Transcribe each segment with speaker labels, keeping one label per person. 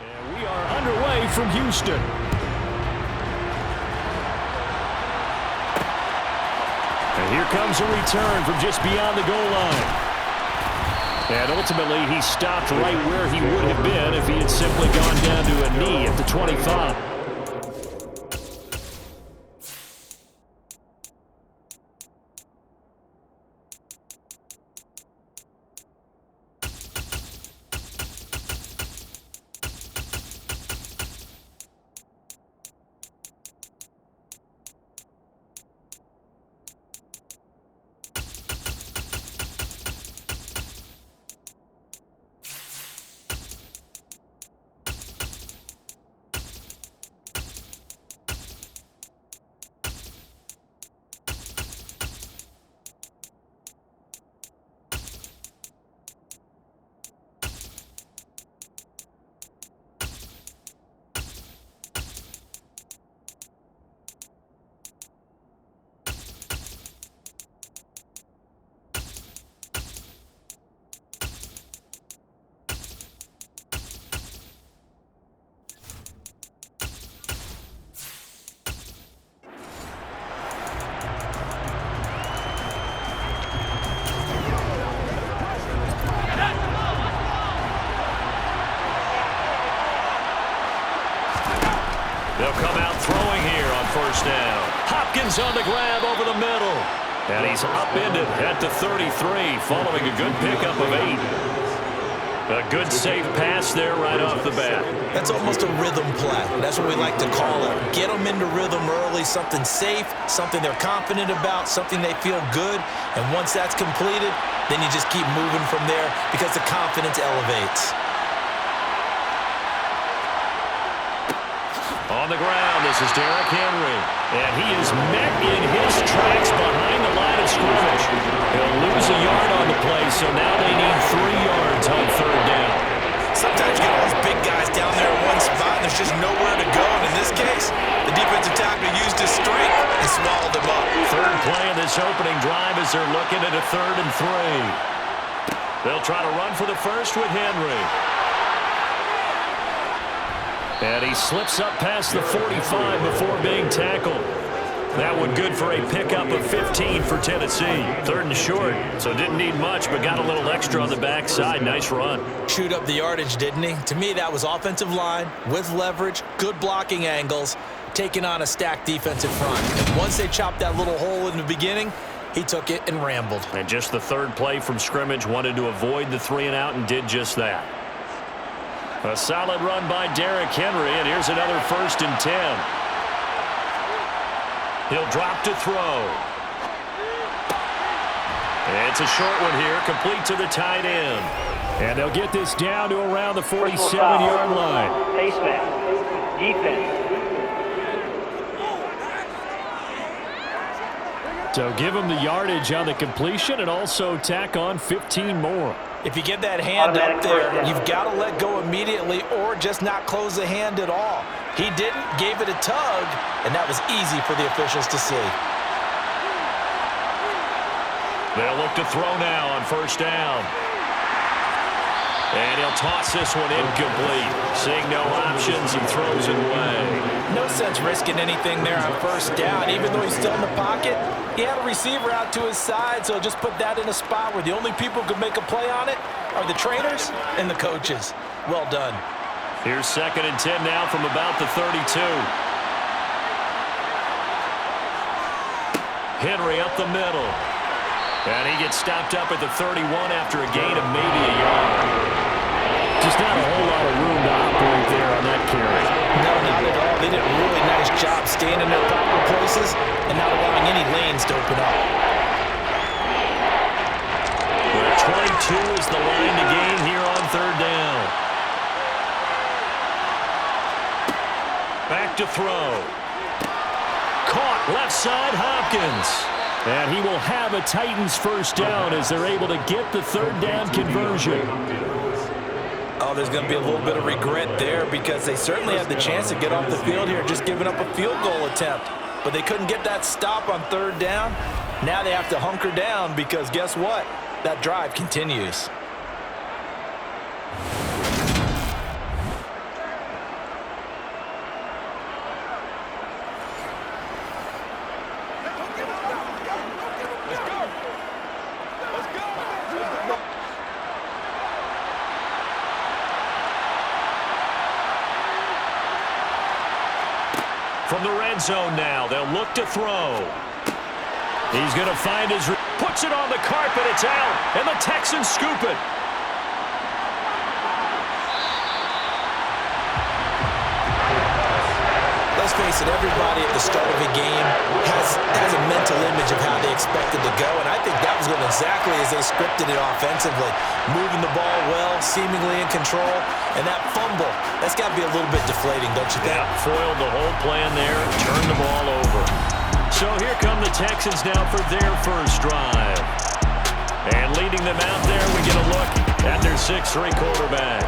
Speaker 1: And we are underway from Houston. And here comes a return from just beyond the goal line. And ultimately, he stopped right where he would have been if he had simply gone down to a knee at the 25. They'll come out throwing here on first down. Hopkins on the grab over the middle. And he's upended at the 33 following a good pickup of 8. A good safe pass there right off the bat.
Speaker 2: That's almost a rhythm play. That's what we like to call it. Get them into rhythm early, something safe, something they're confident about, something they feel good. And once that's completed, then you just keep moving from there because the confidence elevates.
Speaker 1: On the ground, this is Derrick Henry. And he is met in his tracks behind the line of scrimmage. He'll lose a yard on the play, so now they need 3 yards on third down.
Speaker 2: Sometimes you get all those big guys down there in one spot, and there's just nowhere to go. And in this case, the defensive tackle used his strength and swallowed him up.
Speaker 1: Third play of this opening drive as they're looking at a 3rd and 3. They'll try to run for the first with Henry. And he slips up past the 45 before being tackled. That one good for a pickup of 15 for Tennessee. 3rd and short, so didn't need much, but got a little extra on the backside. Nice run.
Speaker 2: Chewed up the yardage, didn't he? To me, that was offensive line with leverage, good blocking angles, taking on a stacked defensive front. And once they chopped that little hole in the beginning, he took it and rambled.
Speaker 1: And just the 3rd play from scrimmage, wanted to avoid the 3 and out and did just that. A solid run by Derrick Henry, and here's another 1st and 10. He'll drop to throw. It's a short one here, complete to the tight end. And they'll get this down to around the 47-yard line.
Speaker 3: Pace man. Defense.
Speaker 1: So give him the yardage on the completion and also tack on 15 more.
Speaker 2: If you get that hand up there, you've got to let go immediately or just not close the hand at all. He didn't, gave it a tug, and that was easy for the officials to see.
Speaker 1: They'll look to throw now on first down. And he'll toss this one incomplete. Seeing no options, he throws it away.
Speaker 2: No sense risking anything there on first down. Even though he's still in the pocket, he had a receiver out to his side, so just put that in a spot where the only people who can make a play on it are the trainers and the coaches. Well done.
Speaker 1: Here's 2nd and 10 now from about the 32. Henry up the middle. And he gets stopped up at the 31 after a gain of maybe a yard. Just not a whole lot of room to operate there on that carry.
Speaker 2: No, not at all. They did a really nice job staying in their proper places and not allowing any lanes to open up.
Speaker 1: Where 22 is the line to gain here on third down. Back to throw. Caught left side, Hopkins. And he will have a Titans first down as they're able to get the 3rd down conversion.
Speaker 2: Oh, there's going to be a little bit of regret there because they certainly had the chance to get off the field here, just giving up a field goal attempt. But they couldn't get that stop on 3rd down. Now they have to hunker down because guess what? That drive continues.
Speaker 1: From the red zone now, they'll look to throw. He's going to find his... Puts it on the carpet, it's out, and the Texans scoop it.
Speaker 2: Let's face it, everybody at the start of a game has a mental image of how they expected to go, and I think that was going exactly as they scripted it offensively. Moving the ball well, seemingly in control, and that fumble, that's got to be a little bit deflating, don't you think?
Speaker 1: Yeah, foiled the whole plan there, turned the ball over. So here come the Texans now for their first drive. And leading them out there, we get a look at their 6'3" quarterback.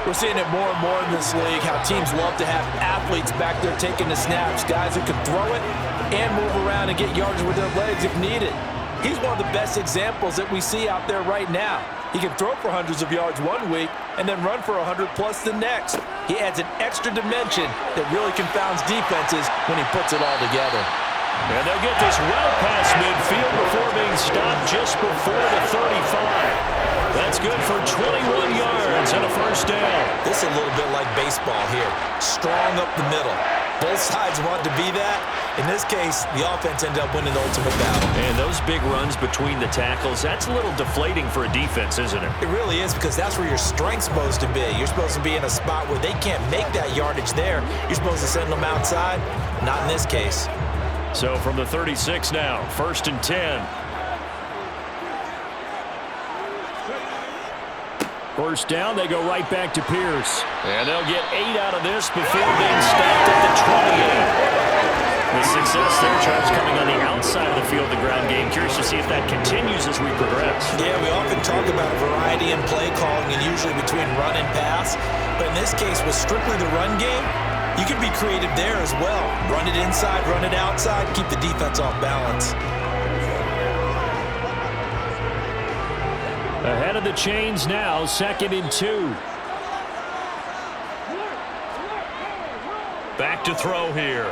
Speaker 2: We're seeing it more and more in this league, how teams love to have athletes back there taking the snaps, guys who can throw it and move around and get yards with their legs if needed. He's one of the best examples that we see out there right now. He can throw for hundreds of yards one week and then run for 100+ the next. He adds an extra dimension that really confounds defenses when he puts it all together.
Speaker 1: And they'll get this well past midfield before being stopped just before the 35. That's good for 21 yards and a first down.
Speaker 2: This is a little bit like baseball here. Strong up the middle. Both sides want to be that. In this case, the offense ended up winning the ultimate battle.
Speaker 1: And those big runs between the tackles, that's a little deflating for a defense, isn't it?
Speaker 2: It really is, because that's where your strength's supposed to be. You're supposed to be in a spot where they can't make that yardage there. You're supposed to send them outside. Not in this case.
Speaker 1: So from the 36 now, 1st and 10. First down, they go right back to Pierce. And they'll get 8 out of this before being stopped at the 28. The success there, Charles, coming on the outside of the field, the ground game. Curious to see if that continues as we progress.
Speaker 2: Yeah, we often talk about variety in play calling and usually between run and pass. But in this case, with strictly the run game, you can be creative there as well. Run it inside, run it outside, keep the defense off balance.
Speaker 1: Ahead of the chains now, 2nd and 2. Back to throw here.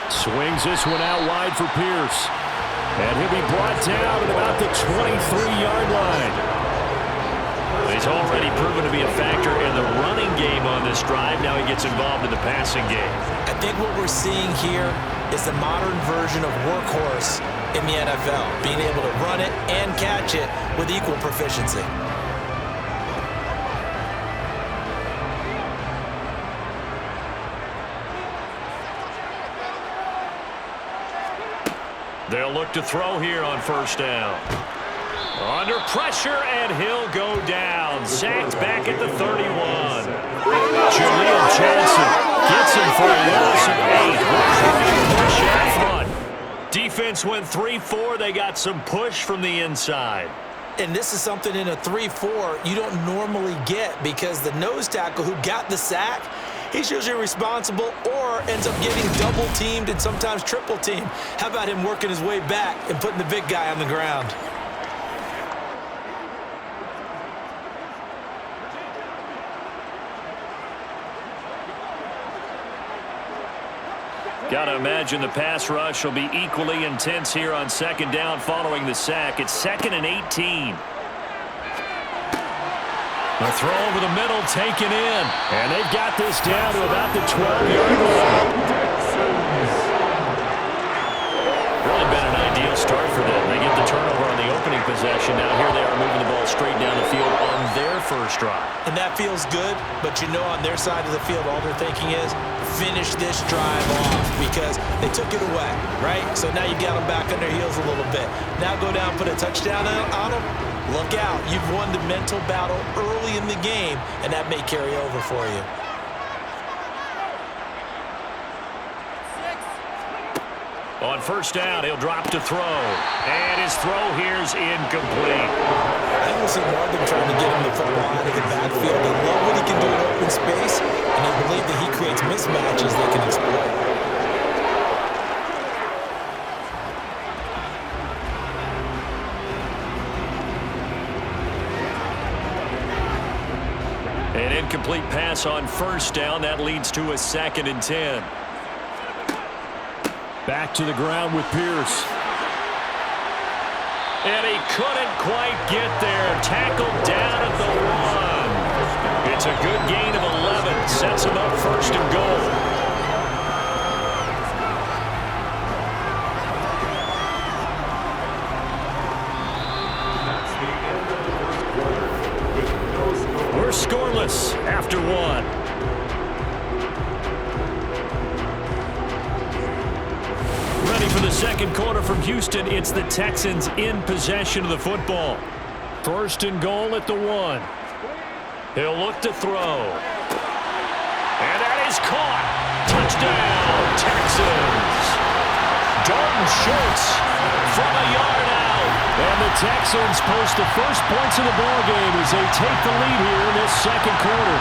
Speaker 1: Swings this one out wide for Pierce. And he'll be brought down at about the 23-yard line. He's already proven to be a factor in the running game on this drive. Now he gets involved in the passing game.
Speaker 2: I think what we're seeing here is the modern version of workhorse in the NFL, being able to run it and catch it with equal proficiency.
Speaker 1: They'll look to throw here on 1st down. Under pressure, and he'll go down. Sacked back at the 31. Jaleel Johnson gets him for a loss of 8. Push out front. Defense went 3-4. They got some push from the inside.
Speaker 2: And this is something in a 3-4 you don't normally get, because the nose tackle who got the sack, he's usually responsible or ends up getting double-teamed and sometimes triple-teamed. How about him working his way back and putting the big guy on the ground?
Speaker 1: Got to imagine the pass rush will be equally intense here on 2nd down following the sack. It's 2nd and 18. The throw over the middle taken in. And they've got this down to about the 12-yard line. Really been an ideal start for them. They get the turnover on the opening possession. Now here they are moving the ball straight down the field on their first drive.
Speaker 2: And that feels good, but you know on their side of the field all they're thinking is finish this drive off, because they took it away, right? So now you got them back on their heels a little bit. Now go down, put a touchdown on them. Look out. You've won the mental battle early in the game, and that may carry over for you.
Speaker 1: On 1st down, he'll drop to throw. And his throw here's incomplete.
Speaker 2: I don't see Morgan trying to get him the football out of the backfield. They love what he can do in open space, and they believe that he creates mismatches they can exploit.
Speaker 1: An incomplete pass on 1st down. That leads to a 2nd and 10. Back to the ground with Pierce. And he couldn't quite get there. Tackled down at the 1. It's a good gain of 11. Sets him up 1st and goal. We're scoreless after one. Ready for the second quarter from Houston. It's the Texans in possession of the football. First and goal at the 1. He'll look to throw. And that is caught. Touchdown, Texans. Dalton Schultz from a yard out. And the Texans post the first points of the ballgame as they take the lead here in this second quarter.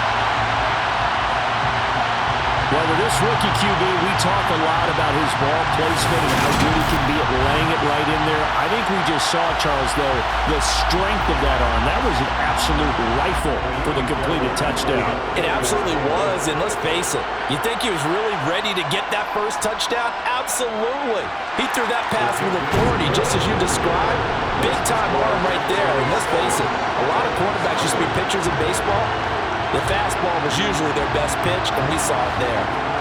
Speaker 1: Well, with this rookie QB, we talk a lot about his ball placement and how good he can be at laying it right in there. I think we just saw, Charles, though, the strength of that arm. That was an absolute rifle for the completed touchdown.
Speaker 2: It absolutely was, and let's face it, you think he was really ready to get that first touchdown? Absolutely. He threw that pass with authority, just as you described. Big-time arm right there, and let's face it, a lot of quarterbacks used to be pitchers in baseball. The fastball was usually their best pitch, and we saw it there.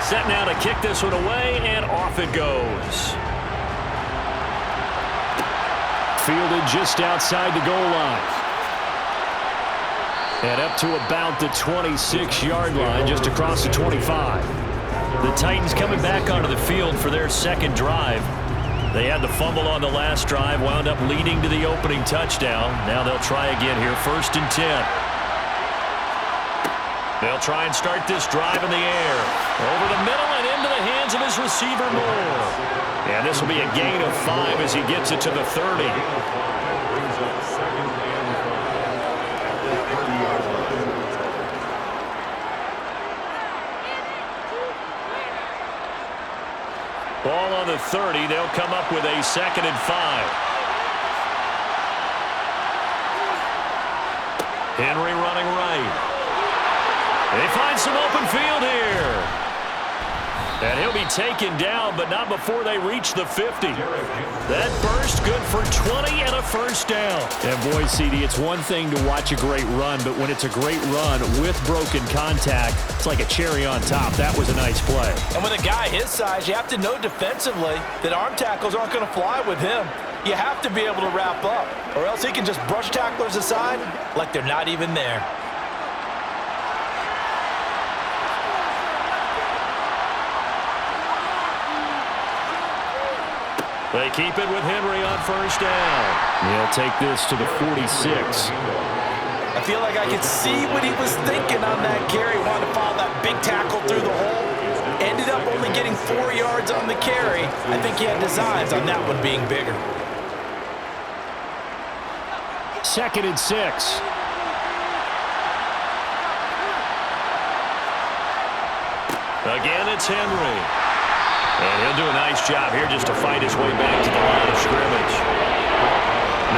Speaker 1: Set now to kick this one away, and off it goes. Fielded just outside the goal line. And up to about the 26-yard line, just across the 25. The Titans coming back onto the field for their second drive. They had the fumble on the last drive, wound up leading to the opening touchdown. Now they'll try again here, 1st and 10. They'll try and start this drive in the air. Over the middle and into the hands of his receiver, Moore. And this will be a gain of 5 as he gets it to the 30. Ball on the 30. They'll come up with a 2nd and 5. Henry running right. They find some open field here. And he'll be taken down, but not before they reach the 50. That burst good for 20 and a first down.
Speaker 4: And boy, CD, it's one thing to watch a great run, but when it's a great run with broken contact, it's like a cherry on top. That was a nice play.
Speaker 2: And with a guy his size, you have to know defensively that arm tackles aren't going to fly with him. You have to be able to wrap up, or else he can just brush tacklers aside like they're not even there.
Speaker 1: They keep it with Henry on first down.
Speaker 4: He'll take this to the 46.
Speaker 2: I feel like I could see what he was thinking on that carry. Wanted to follow that big tackle through the hole. Ended up only getting 4 yards on the carry. I think he had designs on that one being bigger.
Speaker 4: 2nd and 6.
Speaker 1: Again, it's Henry. And he'll do a nice job here just to fight his way back to the line of scrimmage.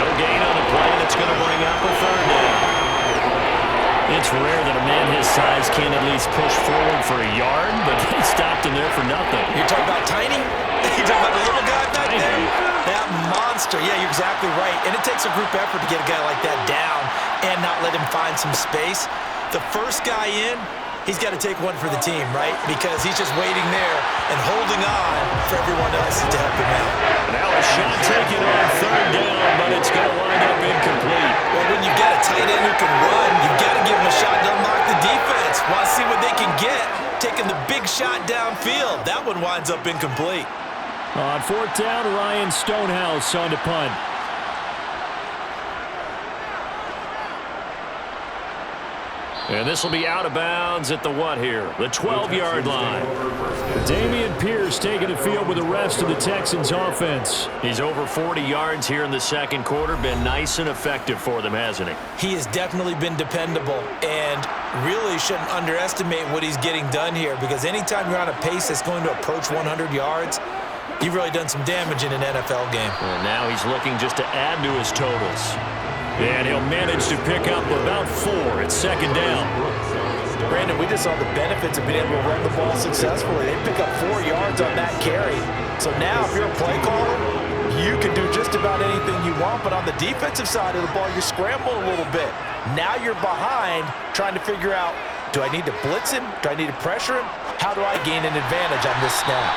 Speaker 1: No gain on the play. That's going to bring up a 3rd down.
Speaker 4: It's rare that a man his size can't at least push forward for a yard, but he stopped him there for nothing.
Speaker 2: You're talking about tiny? You're talking about the little guy back there? That monster. Yeah, you're exactly right. And it takes a group effort to get a guy like that down and not let him find some space. The first guy in, he's got to take one for the team, right? Because he's just waiting there and holding on for everyone else to help him out.
Speaker 1: Now a shot taken on 3rd down, but it's going to wind up incomplete.
Speaker 2: Well, when you've got a tight end who can run, you've got to give him a shot to unlock the defense. Want to see what they can get. Taking the big shot downfield. That one winds up incomplete.
Speaker 4: On 4th down, Ryan Stonehouse on to punt.
Speaker 1: And this will be out of bounds at the what here? The 12-yard line.
Speaker 4: Dameon Pierce taking the field with the rest of the Texans offense.
Speaker 1: He's over 40 yards here in the second quarter. Been nice and effective for them, hasn't he?
Speaker 2: He has definitely been dependable and really shouldn't underestimate what he's getting done here, because anytime you're on a pace that's going to approach 100 yards, You've really done some damage in an NFL game.
Speaker 1: And now he's looking just to add to his totals. And he'll manage to pick up about 4 at second down.
Speaker 2: Brandon, we just saw the benefits of being able to run the ball successfully. They pick up 4 yards on that carry. So now if you're a play caller, you can do just about anything you want. But on the defensive side of the ball, you're scrambling a little bit. Now you're behind trying to figure out, do I need to blitz him? Do I need to pressure him? How do I gain an advantage on this snap?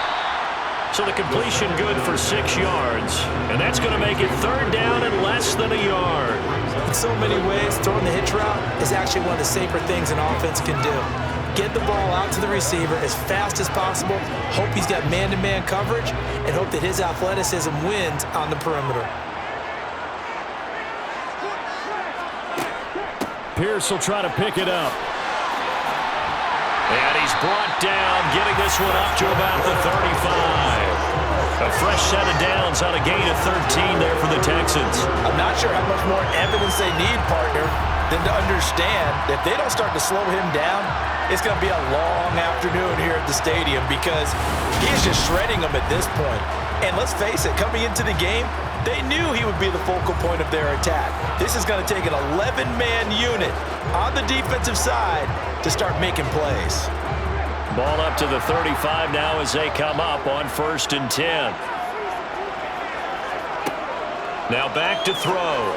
Speaker 1: So the completion good for 6 yards. And that's going to make it third down and less than a yard.
Speaker 2: In so many ways, throwing the hitch route is actually one of the safer things an offense can do. Get the ball out to the receiver as fast as possible, hope he's got man-to-man coverage, and hope that his athleticism wins on the perimeter.
Speaker 4: Pierce will try to pick it up.
Speaker 1: And he's brought down, getting this one up to about the 35. A fresh set of downs on a gain of 13 there for the Texans.
Speaker 2: I'm not sure how much more evidence they need, partner, than to understand that if they don't start to slow him down, it's going to be a long afternoon here at the stadium because he's just shredding them at this point. And let's face it, coming into the game, they knew he would be the focal point of their attack. This is going to take an 11-man unit on the defensive side to start making plays.
Speaker 1: Ball up to the 35 now as they come up on 1st and 10. Now back to throw.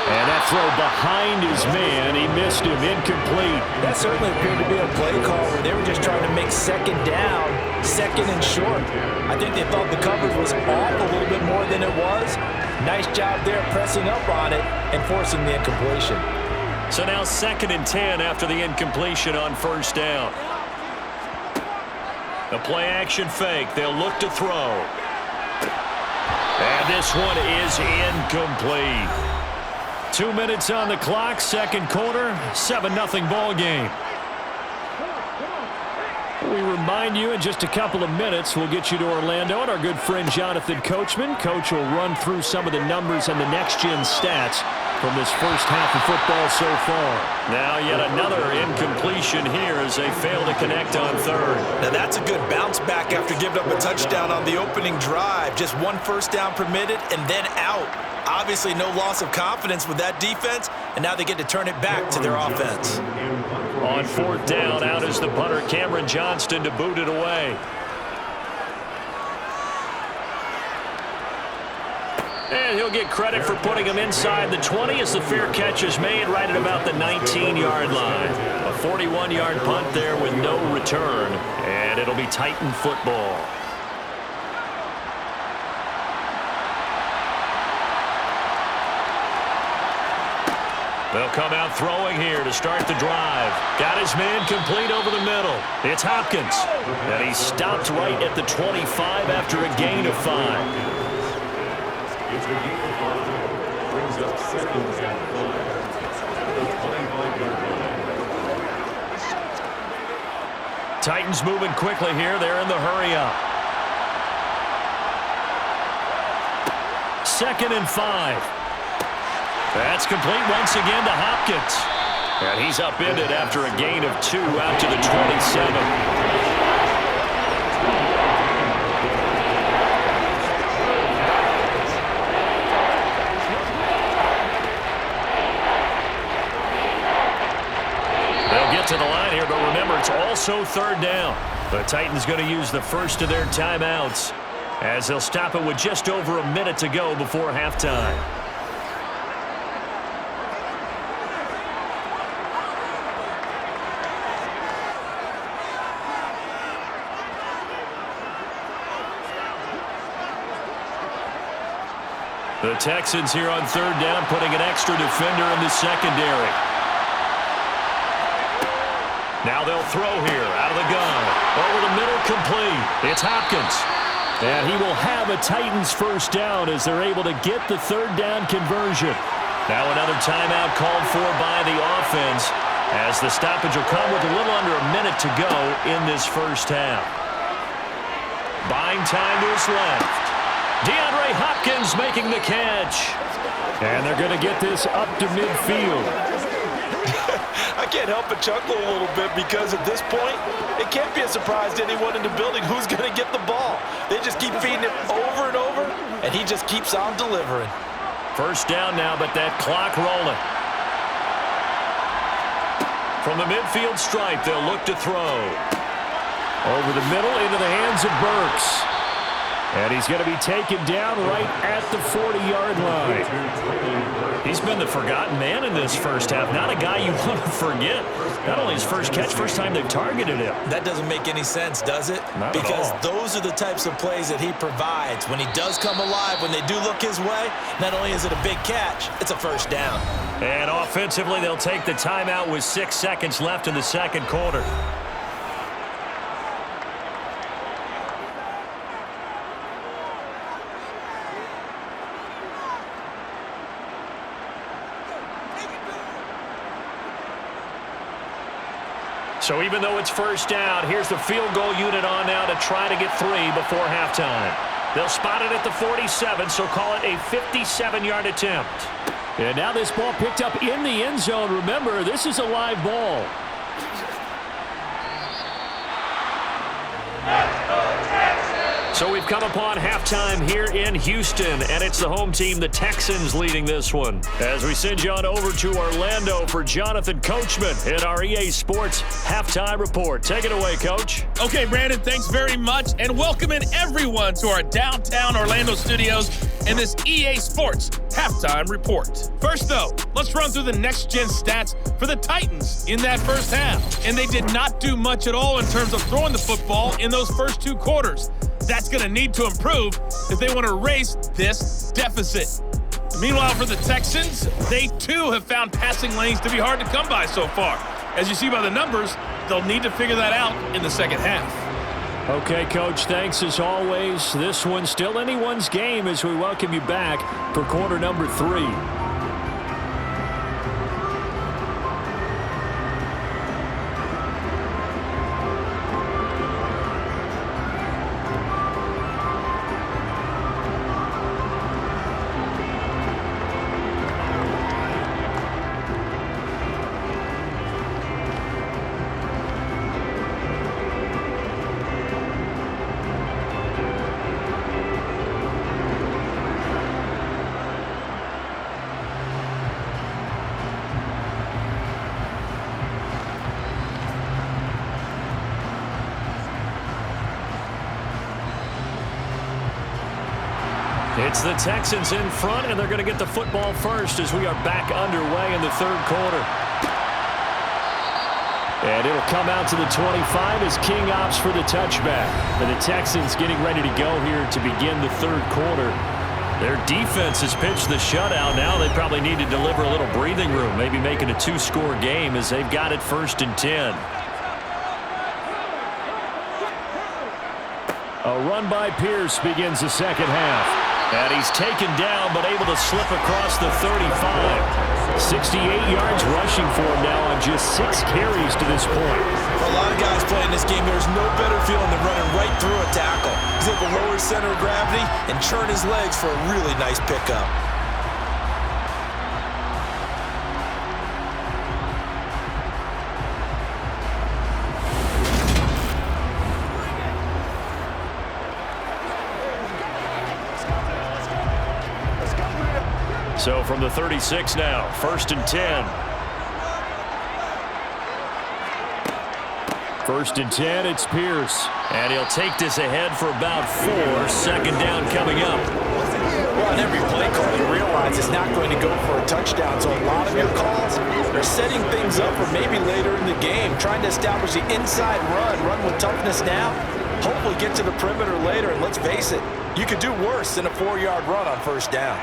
Speaker 4: And that throw behind his man, he missed him, incomplete.
Speaker 2: That certainly appeared to be a play call where they were just trying to make second down, second and short. I think they thought the coverage was off a little bit more than it was. Nice job there pressing up on it and forcing the incompletion.
Speaker 1: So now 2nd and 10 after the incompletion on 1st down. The play action fake. They'll look to throw. And this one is incomplete. 2 minutes on the clock, second quarter, 7-0 ball game. We remind you in just a couple of minutes, we'll get you to Orlando and our good friend Jonathan Coachman. Coach will run through some of the numbers and the next-gen stats from this first half of football so far. Now yet another incompletion here as they fail to connect on 3rd.
Speaker 2: Now that's a good bounce back after giving up a touchdown on the opening drive. Just 1 first down permitted and then out. Obviously no loss of confidence with that defense, and now they get to turn it back to their offense.
Speaker 1: On 4th down, out is the punter Cameron Johnston to boot it away. And he'll get credit for putting him inside the 20 as the fair catch is made right at about the 19-yard line. A 41-yard punt there with no return, and it'll be Titan football. They'll come out throwing here to start the drive. Got his man complete over the middle. It's Hopkins. And he's stopped right at the 25 after a gain of 5. Titans moving quickly here. They're in the hurry up. 2nd and 5. That's complete once again to Hopkins. And he's upended after a gain of 2 out to the 27. They'll get to the line here, but remember, it's also 3rd down. The Titans going to use the first of their timeouts as they'll stop it with just over a minute to go before halftime. The Texans here on 3rd down, putting an extra defender in the secondary. Now they'll throw here out of the gun. Over the middle, complete. It's Hopkins. And he will have a Titans first down as they're able to get the 3rd down conversion. Now another timeout called for by the offense as the stoppage will come with a little under a minute to go in this first half. Buying time to his left. DeAndre Hopkins making the catch.
Speaker 4: And they're going to get this up to midfield.
Speaker 2: I can't help but chuckle a little bit because at this point, it can't be a surprise to anyone in the building who's going to get the ball. They just keep feeding him over and over, and he just keeps on delivering.
Speaker 1: First down now, but that clock rolling. From the midfield stripe, they'll look to throw. Over the middle into the hands of Burks. And he's going to be taken down right at the 40-yard line. He's been the forgotten man in this first half. Not a guy you want to forget. Not only his first catch, first time they've targeted him.
Speaker 2: That doesn't make any sense, does it?
Speaker 1: Not
Speaker 2: because
Speaker 1: at all.
Speaker 2: Those are the types of plays that he provides. When he does come alive, when they do look his way, not only is it a big catch, it's a first down.
Speaker 1: And offensively, they'll take the timeout with 6 seconds left in the second quarter. So even though it's first down, here's the field goal unit on now to try to get 3 before halftime. They'll spot it at the 47, so call it a 57-yard attempt.
Speaker 4: And now this ball picked up in the end zone. Remember, this is a live ball.
Speaker 1: So we've come upon halftime here in Houston, and it's the home team, the Texans, leading this one. As we send you on over to Orlando for Jonathan Coachman in our EA Sports Halftime Report. Take it away, Coach.
Speaker 5: Okay, Brandon, thanks very much, and welcoming everyone to our downtown Orlando studios in this EA Sports Halftime Report. First, though, let's run through the next-gen stats for the Titans in that first half. And they did not do much at all in terms of throwing the football in those first 2 quarters. That's going to need to improve if they want to erase this deficit. Meanwhile, for the Texans, they too have found passing lanes to be hard to come by so far. As you see by the numbers, they'll need to figure that out in the second half.
Speaker 4: Okay, Coach, thanks as always. This one's still anyone's game as we welcome you back for quarter number 3. It's the Texans in front, and they're going to get the football first as we are back underway in the third quarter. And it'll come out to the 25 as King opts for the touchback. And the Texans getting ready to go here to begin the third quarter. Their defense has pitched the shutout. Now they probably need to deliver a little breathing room, maybe make it a 2-score game as they've got it 1st and 10. A run by Pierce begins the second half. And he's taken down, but able to slip across the 35. 68 yards rushing for him now on just 6 carries to this point.
Speaker 2: For a lot of guys playing this game, there's no better feeling than running right through a tackle. He's able to lower his center of gravity and churn his legs for a really nice pickup.
Speaker 1: So from the 36 now, 1st and 10.
Speaker 4: 1st and 10, it's Pierce.
Speaker 1: And he'll take this ahead for about 4. 2nd down coming up.
Speaker 2: Well, on every play call, you realize it's not going to go for a touchdown. So a lot of your calls are setting things up for maybe later in the game, trying to establish the inside run with toughness now. Hopefully get to the perimeter later, and let's face it, you could do worse than a 4-yard run on 1st down.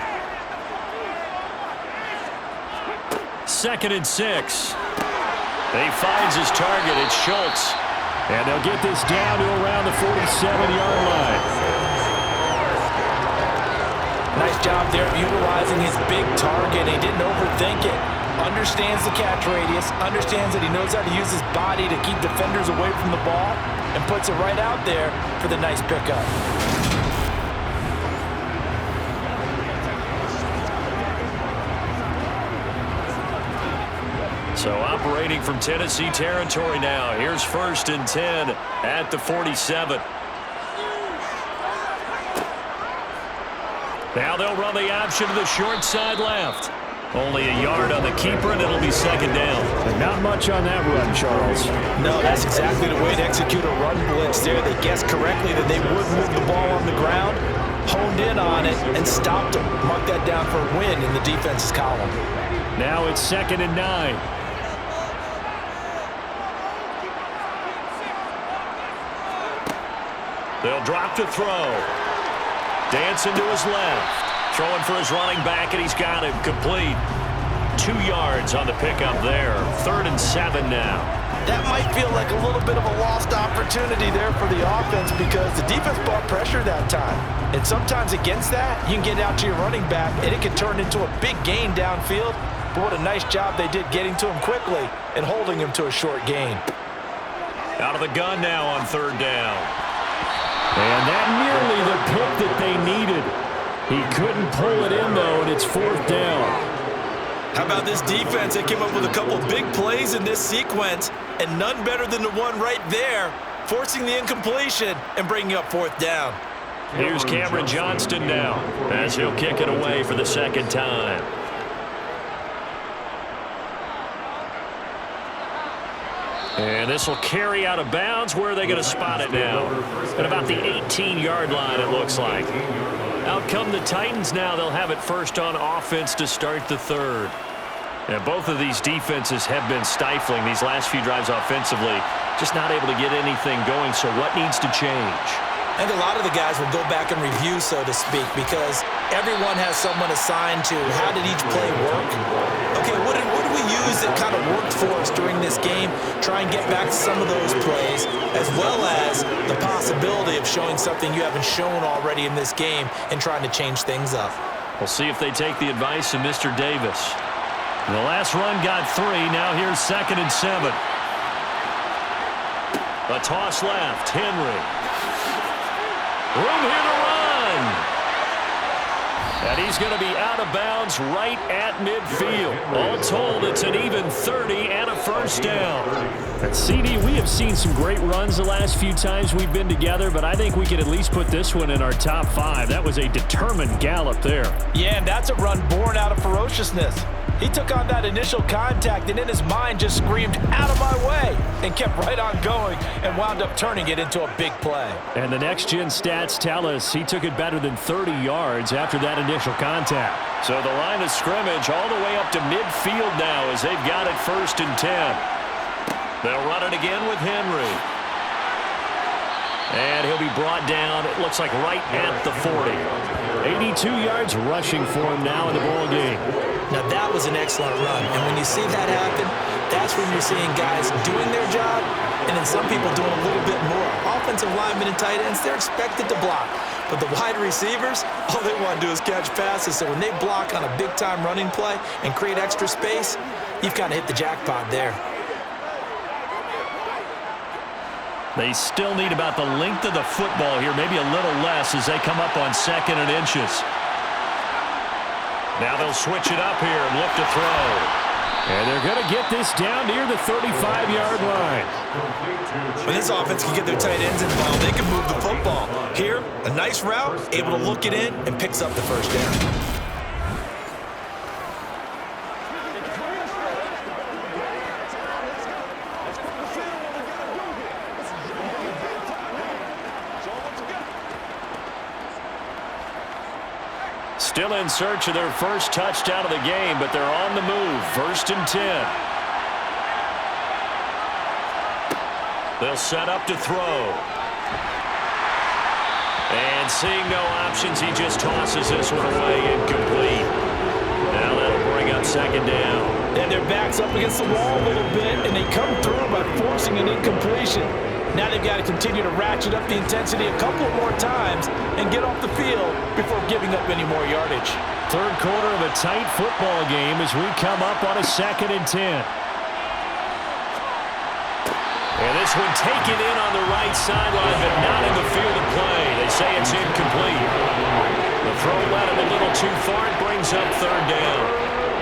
Speaker 1: 2nd and 6. He finds his target. It's Schultz.
Speaker 4: And they'll get this down to around the 47-yard line.
Speaker 2: Nice job there of utilizing his big target. He didn't overthink it. Understands the catch radius. Understands that he knows how to use his body to keep defenders away from the ball. And puts it right out there for the nice pickup.
Speaker 1: So operating from Tennessee territory now. Here's 1st and 10 at the 47. Now they'll run the option to the short side left. Only a yard on the keeper, and it'll be 2nd down.
Speaker 4: And not much on that run, Charles.
Speaker 2: No, that's exactly the way to execute a run blitz there. They guessed correctly that they would move the ball on the ground, honed in on it, and stopped them. Mark that down for a win in the defense's column.
Speaker 4: Now it's 2nd and 9.
Speaker 1: They'll drop to throw. Dancing to his left. Throwing for his running back, and he's got him complete. 2 yards on the pickup there. 3rd and 7 now.
Speaker 2: That might feel like a little bit of a lost opportunity there for the offense because the defense brought pressure that time. And sometimes against that, you can get out to your running back, and it can turn into a big gain downfield. But what a nice job they did getting to him quickly and holding him to a short gain.
Speaker 1: Out of the gun now on 3rd down.
Speaker 4: And that nearly the pick that they needed. He couldn't pull it in, though, and it's 4th down.
Speaker 2: How about this defense? They came up with a couple big plays in this sequence, and none better than the one right there, forcing the incompletion and bringing up 4th down.
Speaker 1: Here's Cameron Johnston now, as he'll kick it away for the 2nd time. And this will carry out of bounds. Where are they going to spot it now? At about the 18-yard line, it looks like. Out come the Titans now. They'll have it first on offense to start the 3rd. And both of these defenses have been stifling these last few drives offensively. Just not able to get anything going, so what needs to change?
Speaker 2: And a lot of the guys will go back and review, so to speak, because everyone has someone assigned to how did each play work. Okay, what did we use that kind of worked for us during this game? Try and get back to some of those plays, as well as the possibility of showing something you haven't shown already in this game and trying to change things up.
Speaker 1: We'll see if they take the advice of Mr. Davis. The last run got 3. Now here's 2nd and 7. A toss left. Henry. Room here to run. And he's going to be out of bounds right at midfield. All told, it's an even 30 and a 1st down.
Speaker 4: At CD, we have seen some great runs the last few times we've been together, but I think we could at least put this one in our top 5. That was a determined gallop there.
Speaker 2: Yeah, and that's a run born out of ferociousness. He took on that initial contact and in his mind just screamed, "Out of my way," and kept right on going and wound up turning it into a big play.
Speaker 4: And the next-gen stats tell us he took it better than 30 yards after that initial contact.
Speaker 1: So the line of scrimmage all the way up to midfield now as they've got it 1st and 10. They'll run it again with Henry. And he'll be brought down, it looks like right at the 40.
Speaker 4: 82 yards rushing for him now in the ball game.
Speaker 2: Now that was an excellent run, and when you see that happen, that's when you're seeing guys doing their job and then some people doing a little bit more. Offensive linemen and tight ends, they're expected to block. But the wide receivers, all they want to do is catch passes. So when they block on a big-time running play and create extra space, you've kind of hit the jackpot there.
Speaker 1: They still need about the length of the football here, maybe a little less as they come up on 2nd and inches. Now they'll switch it up here and look to throw.
Speaker 4: And they're going to get this down near the 35-yard line.
Speaker 2: When this offense can get their tight ends involved, they can move the football. Here, a nice route, able to look it in, and picks up the 1st down.
Speaker 1: Still in search of their first touchdown of the game, but they're on the move. 1st and 10. They'll set up to throw. And seeing no options, he just tosses this one away incomplete. Now that'll bring up 2nd down.
Speaker 2: And their back's up against the wall a little bit, and they come through by forcing an incompletion. Now they've got to continue to ratchet up the intensity a couple more times and get off the field before giving up any more yardage.
Speaker 4: 3rd quarter of a tight football game as we come up on a 2nd and 10.
Speaker 1: And this one taken in on the right sideline, but not in the field of play. They say it's incomplete. The throw led him a little too far. It brings up 3rd down.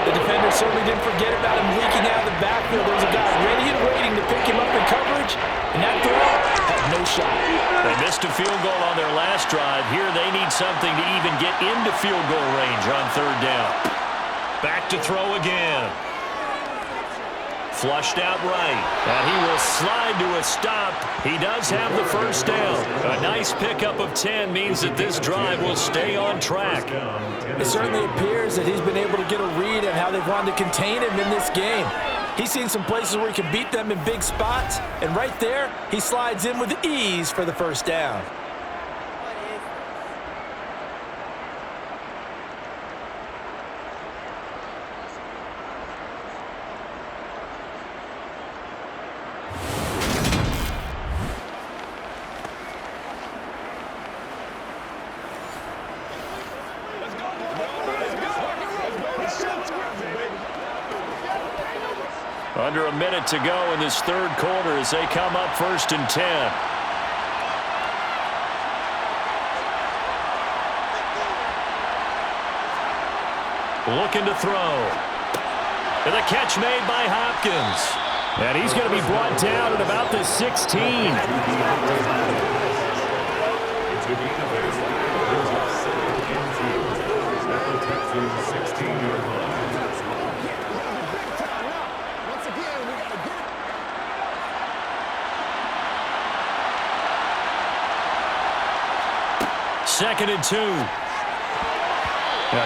Speaker 2: The defender defender certainly didn't forget about him leaking out of the backfield. There was a guy ready and waiting to pick him up in coverage, and that throw had no shot.
Speaker 4: They missed a field goal on their last drive. Here they need something to even get into field goal range on third down. Back to throw again. Flushed out right, and he will slide to a stop. He does have the first down. A nice pickup of 10 means that this drive will stay on track.
Speaker 2: It certainly appears that he's been able to get a read on how they've wanted to contain him in this game. He's seen some places where he can beat them in big spots, and right there, he slides in with ease for the first down.
Speaker 4: Under a minute to go in this third quarter as they come up 1st and 10. Looking to throw. And the catch made by Hopkins. And he's going to be brought down at about the 16. Second and 2. A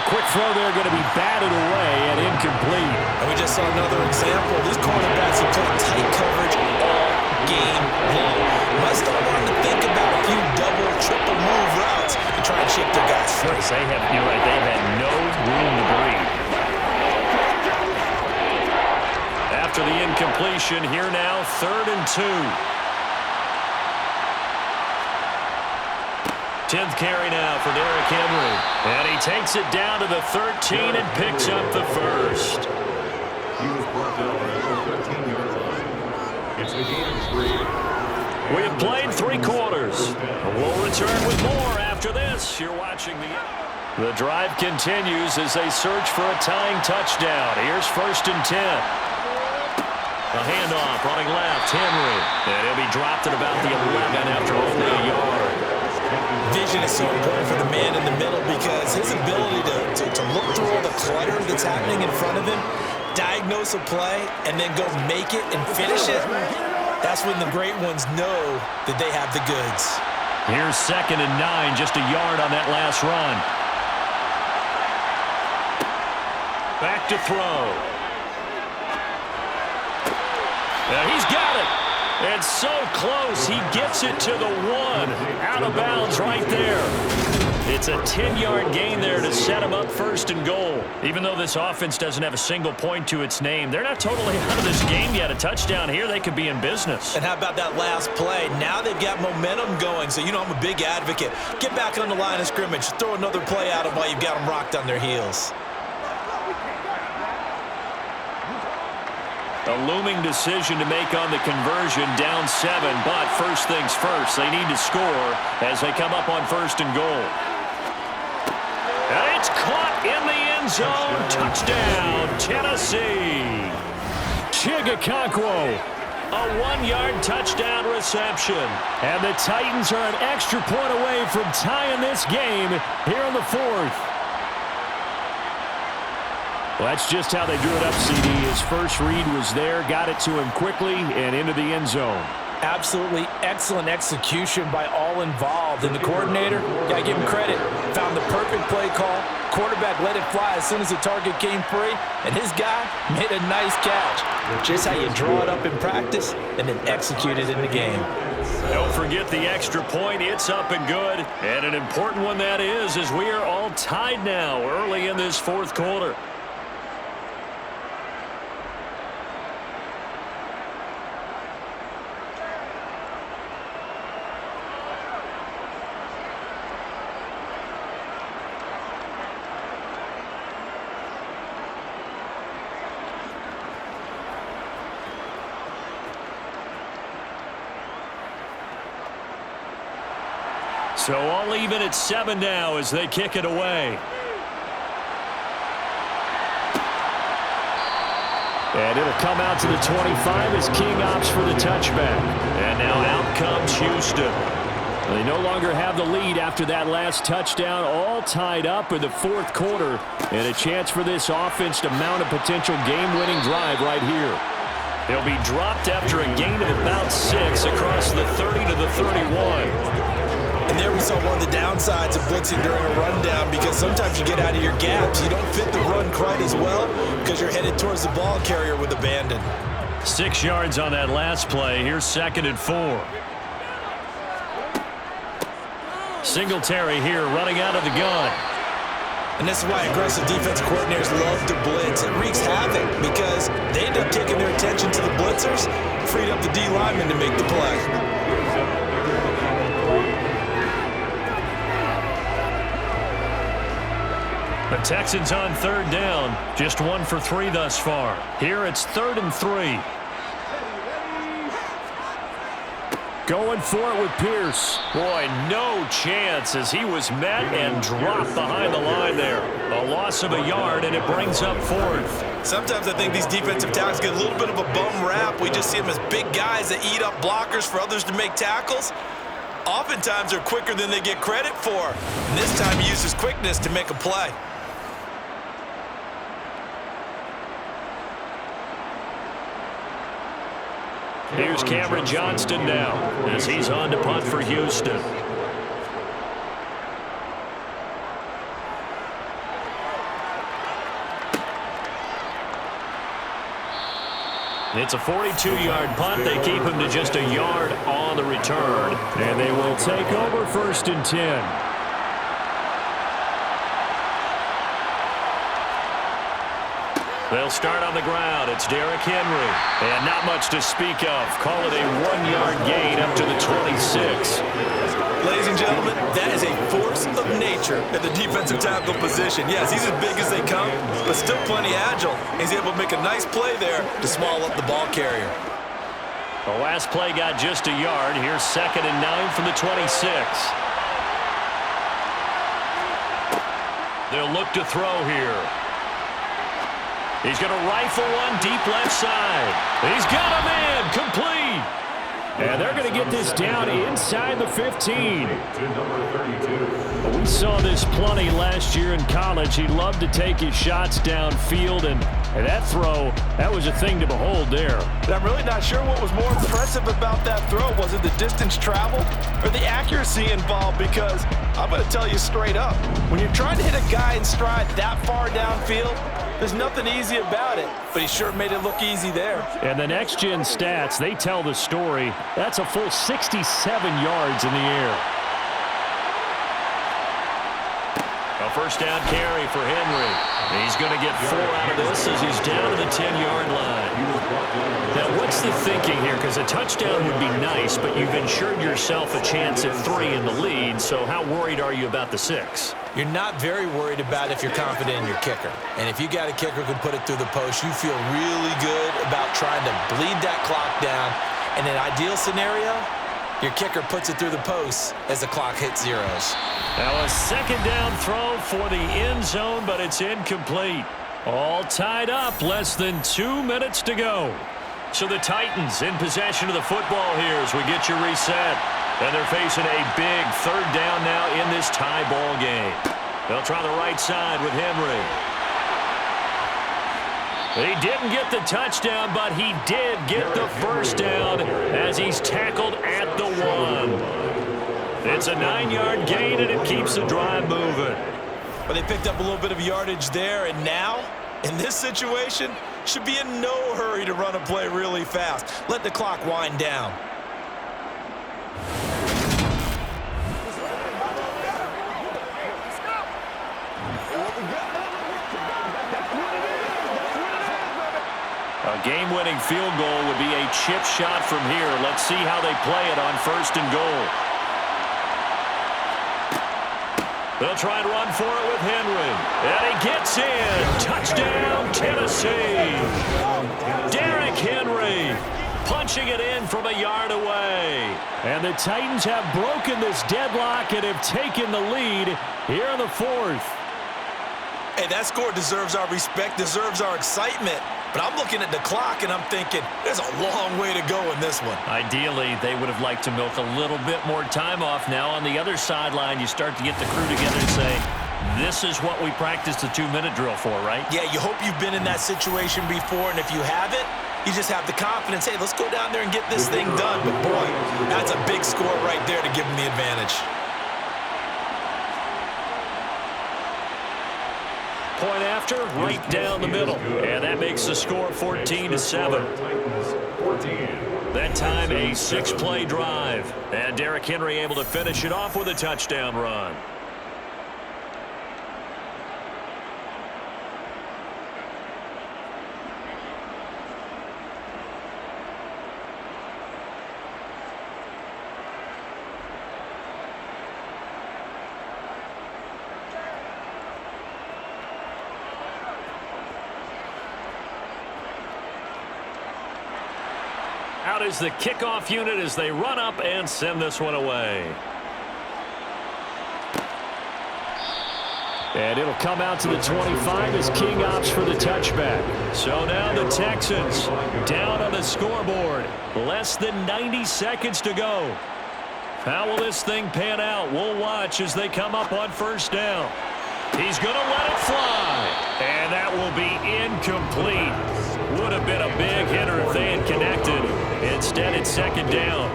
Speaker 4: quick throw there going to be batted away and incomplete.
Speaker 2: And we just saw another example. These cornerbacks have played tight coverage all game long. Must start wanting to think about a few double, triple move routes to try and shake their guys free.
Speaker 4: You're right, they've had no room to breathe. After the incompletion, here now, 3rd and 2. 10th carry now for Derrick Henry. And he takes it down to the 13 and picks up the first.
Speaker 6: He was brought down at the 13-yard line. It's a game 3.
Speaker 4: We have played 3 quarters. We'll return with more after this. You're watching the drive continues as they search for a tying touchdown. Here's 1st and 10. A handoff running left, Henry. And he'll be dropped at about the 11 after only a yard.
Speaker 2: Vision is so important for the man in the middle because his ability to look through all the clutter that's happening in front of him, diagnose a play, and then go make it and finish it, that's when the great ones know that they have the goods.
Speaker 4: Here's 2nd and 9, just a yard on that last run. Back to throw. And he's got it. It's so close. He gets it to the 1. Out of bounds right there. It's a 10-yard gain there to set him up 1st and goal. Even though this offense doesn't have a single point to its name, they're not totally out of this game yet. A touchdown here, they could be in business.
Speaker 2: And how about that last play? Now they've got momentum going. So, I'm a big advocate. Get back on the line of scrimmage. Throw another play at them while you've got them rocked on their heels.
Speaker 4: A looming decision to make on the conversion, down 7, but first things first, they need to score as they come up on 1st and goal. And it's caught in the end zone. Touchdown, Tennessee. Chigakonkwo, a 1-yard touchdown reception. And the Titans are an extra point away from tying this game here in the 4th. Well, that's just how they drew it up, CD. His first read was there, got it to him quickly, and into the end zone.
Speaker 2: Absolutely excellent execution by all involved. And the coordinator, got to give him credit, found the perfect play call. Quarterback let it fly as soon as the target came free, and his guy made a nice catch. Just how you draw it up in practice and then execute it in the game.
Speaker 4: Don't forget the extra point. It's up and good. And an important one that is, as we are all tied now early in this 4th quarter. So all even at 7 now as they kick it away. And it'll come out to the 25 as King opts for the touchback.
Speaker 1: And now out comes Houston.
Speaker 4: They no longer have the lead after that last touchdown, all tied up in the fourth quarter, and a chance for this offense to mount a potential game-winning drive right here.
Speaker 1: He'll be dropped after a gain of about 6 across the 30 to the 31.
Speaker 2: And there we saw one of the downsides of blitzing during a rundown, because sometimes you get out of your gaps. You don't fit the run quite as well because you're headed towards the ball carrier with abandon.
Speaker 1: 6 yards on that last play. Here's 2nd and 4. Singletary here running out of the gun.
Speaker 2: And this is why aggressive defense coordinators love to blitz. It wreaks havoc because they end up taking their attention to the blitzers, freed up the D lineman to make the play.
Speaker 1: The Texans on 3rd down. Just 1 for 3 thus far. Here it's 3rd and 3.
Speaker 4: Going for it with Pierce.
Speaker 1: Boy, no chance as he was met and dropped behind the line there. A loss of a yard, and it brings up 4th.
Speaker 2: Sometimes I think these defensive tackles get a little bit of a bum rap. We just see them as big guys that eat up blockers for others to make tackles. Oftentimes they're quicker than they get credit for. And this time he uses quickness to make a play.
Speaker 1: Here's Cameron Johnston now as he's on to punt for Houston. It's a 42-yard punt. They keep him to just a yard on the return.
Speaker 4: And they will take over 1st and 10.
Speaker 1: They'll start on the ground. It's Derrick Henry. And not much to speak of. Call it a 1-yard gain up to the 26.
Speaker 2: Ladies and gentlemen, that is a force of nature at the defensive tackle position. Yes, he's as big as they come, but still plenty agile. He's able to make a nice play there to small up the ball carrier.
Speaker 1: The last play got just a yard. Here's 2nd and 9 from the 26. They'll look to throw here. He's going to rifle one deep left side. He's got a man complete.
Speaker 4: And they're going to get this down inside the 15. We saw this plenty last year in college. He loved to take his shots downfield, and that throw, that was a thing to behold there.
Speaker 2: But I'm really not sure what was more impressive about that throw. Was it the distance traveled or the accuracy involved? Because I'm going to tell you straight up, when you're trying to hit a guy in stride that far downfield, there's nothing easy about it, but he sure made it look easy there.
Speaker 4: And the next-gen stats, they tell the story. That's a full 67 yards in the air.
Speaker 1: A 1st down carry for Henry. He's going to get 4 out of this as he's down to the 10-yard line. Now, what's the thinking here? Because a touchdown would be nice, but you've ensured yourself a chance at 3 in the lead, so how worried are you about the 6?
Speaker 2: You're not very worried about if you're confident in your kicker. And if you got a kicker who can put it through the post, you feel really good about trying to bleed that clock down. In an ideal scenario, your kicker puts it through the post as the clock hits zeros.
Speaker 1: Now a 2nd down throw for the end zone, but it's incomplete. All tied up, less than 2 minutes to go. So the Titans in possession of the football here as we get you reset. And they're facing a big 3rd down now in this tie ball game. They'll try the right side with Henry. He didn't get the touchdown, but he did get the 1st down as he's tackled at the 1. It's a 9-yard gain, and it keeps the drive moving.
Speaker 2: But they picked up a little bit of yardage there, and now, in this situation, should be in no hurry to run a play really fast. Let the clock wind down.
Speaker 1: A game-winning field goal would be a chip shot from here. Let's see how they play it on 1st and goal. They'll try and run for it with Henry. And he gets in. Touchdown, Tennessee. Derrick Henry punching it in from a yard away.
Speaker 4: And the Titans have broken this deadlock and have taken the lead here in the 4th.
Speaker 2: Hey, that score deserves our respect, deserves our excitement. But I'm looking at the clock, and I'm thinking, there's a long way to go in this one.
Speaker 4: Ideally, they would have liked to milk a little bit more time off. Now on the other sideline, you start to get the crew together and say, this is what we practiced the 2-minute drill for, right?
Speaker 2: Yeah, you hope you've been in that situation before, and if you haven't, you just have the confidence, hey, let's go down there and get this thing done. But, boy, that's a big score right there to give them the advantage.
Speaker 4: Point after, right down the middle. And that makes the score 14-7. That time, a 6-play drive. And Derrick Henry able to finish it off with a touchdown run. Out is the kickoff unit as they run up and send this one away. And it'll come out to the 25 as King opts for the touchback. So now the Texans down on the scoreboard. Less than 90 seconds to go. How will this thing pan out? We'll watch as they come up on first down. He's going to let it fly. And that will be incomplete. Would have been a big hitter if they had connected. Instead, it's second down.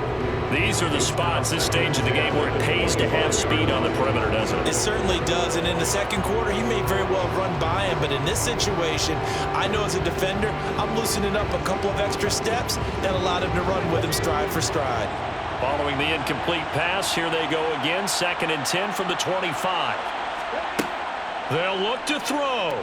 Speaker 4: These are the spots, this stage of the game, where it pays to have speed on the perimeter, doesn't it?
Speaker 2: It certainly does, and in the second quarter, he may very well run by him, but in this situation, I know as a defender, I'm loosening up a couple of extra steps that allowed him to run with him stride for stride.
Speaker 4: Following the incomplete pass, here they go again, 2nd and 10 from the 25. They'll look to throw.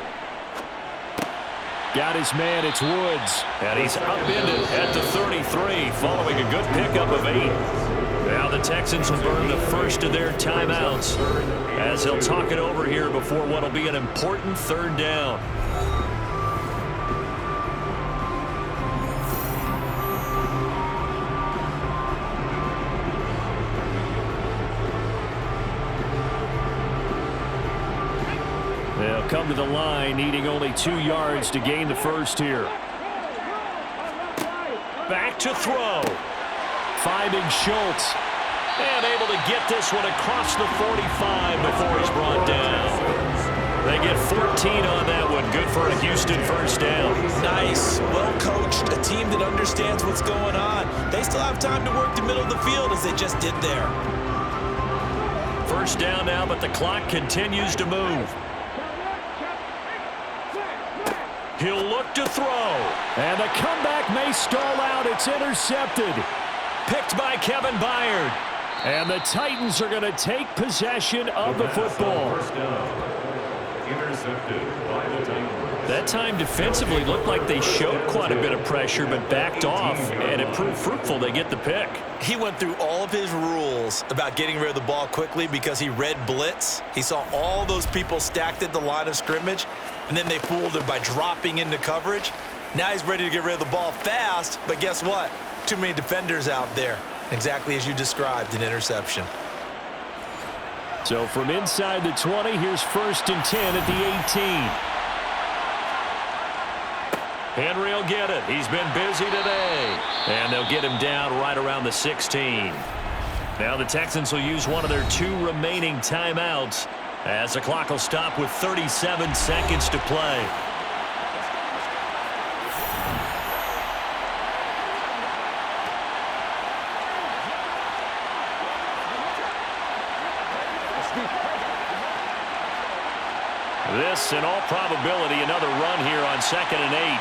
Speaker 4: Got his man, it's Woods. And he's upended at the 33, following a good pickup of 8. Now the Texans will burn the first of their timeouts as they'll talk it over here before what will be an important 3rd down. They'll come to the line, needing only 2 yards to gain the first here. Back to throw. Finding Schultz. And able to get this one across the 45 before he's brought down. They get 14 on that one. Good for a Houston first down.
Speaker 2: Nice. Well coached. A team that understands what's going on. They still have time to work the middle of the field as they just did there.
Speaker 4: First down now, but the clock continues to move. He'll look to throw. And the comeback may stall out. It's intercepted. Picked by Kevin Byard. And the Titans are going to take possession of the football.
Speaker 6: First down. Intercepted by the Titans.
Speaker 4: That time defensively looked like they showed quite a bit of pressure but backed off, and it proved fruitful. They get the pick.
Speaker 2: He went through all of his rules about getting rid of the ball quickly because he read blitz. He saw all those people stacked at the line of scrimmage, and then they fooled him by dropping into coverage. Now he's ready to get rid of the ball fast, but guess what? Too many defenders out there. Exactly as you described, an interception.
Speaker 4: So from inside the 20, here's 1st and 10 at the 18. Henry will get it. He's been busy today. And they'll get him down right around the 16. Now the Texans will use one of their 2 remaining timeouts as the clock will stop with 37 seconds to play. This, in all probability, another run here on 2nd and 8.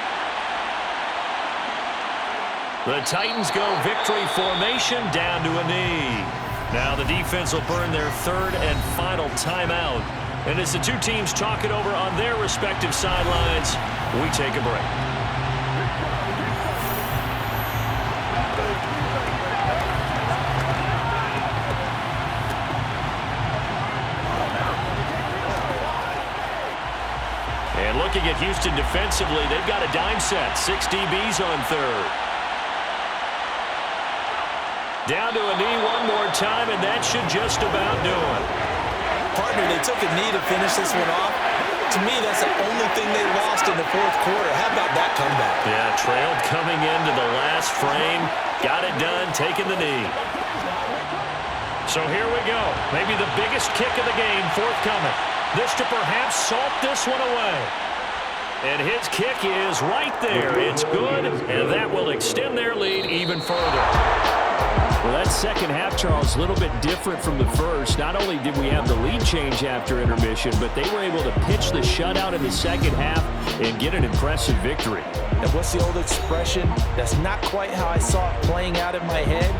Speaker 4: The Titans go victory formation down to a knee. Now the defense will burn their 3rd and final timeout. And as the 2 teams talk it over on their respective sidelines, we take a break. And looking at Houston defensively, they've got a dime set. 6 DBs on 3rd. Down to a knee one more time, and that should just about do it.
Speaker 2: Partner, they took a knee to finish this one off. To me, that's the only thing they lost in the fourth quarter. How about that comeback?
Speaker 1: Yeah, trailed coming into the last frame. Got it done, taking the knee.
Speaker 4: So here we go. Maybe the biggest kick of the game forthcoming. This to perhaps salt this one away. And his kick is right there. It's good, and that will extend their lead even further. Well, that second half, Charles, a little bit different from the first. Not only did we have the lead change after intermission, but they were able to pitch the shutout in the second half and get an impressive victory.
Speaker 2: And what's the old expression? That's not quite how I saw it playing out in my head.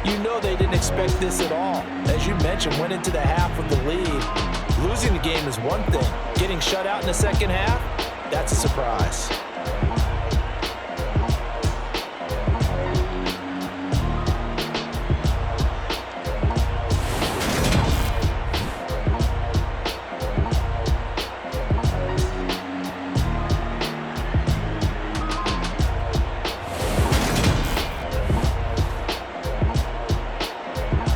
Speaker 2: You know they didn't expect this at all. As you mentioned, went into the half with the lead. Losing the game is one thing. Getting shut out in the second half, that's a surprise.